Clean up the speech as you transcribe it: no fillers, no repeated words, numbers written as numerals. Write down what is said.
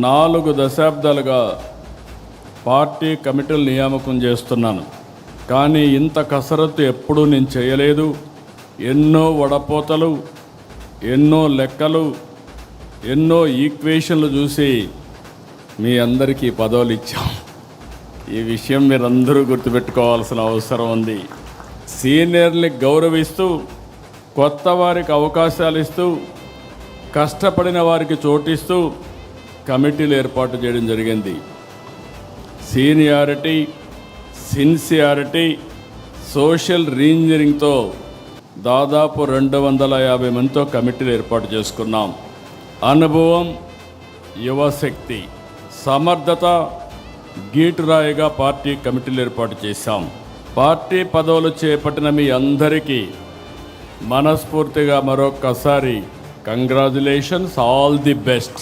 4 దశాబ్దాలుగా పార్టీ కమిటీలు నియామకం చేస్తున్నాను. కానీ ఇంత కసరత్తు ఎప్పుడూ నేను చేయలేదు. ఎన్నో వడపోతలు, ఎన్నో లెక్కలు, ఎన్నో ఈక్వేషన్లు చూసి మీ అందరికీ పదవులు ఇచ్చాం. ఈ విషయం మీరందరూ గుర్తుపెట్టుకోవాల్సిన అవసరం ఉంది. సీనియర్ని గౌరవిస్తూ, కొత్త వారికి అవకాశాలు ఇస్తూ, కష్టపడిన వారికి చోటిస్తూ కమిటీలు ఏర్పాటు చేయడం జరిగింది. సీనియారిటీ, సిన్సియారిటీ, సోషల్ రీఇంజనీరింగ్తో దాదాపు 250 మందితో కమిటీలు ఏర్పాటు చేసుకున్నాం. అనుభవం, యువశక్తి, సమర్థత, గీటురాయిగా పార్టీ కమిటీలు ఏర్పాటు చేశాం. పార్టీ పదవులు చేపట్టిన మీ అందరికీ మనస్ఫూర్తిగా మరొక్కసారి కంగ్రాచులేషన్స్, ఆల్ ది బెస్ట్.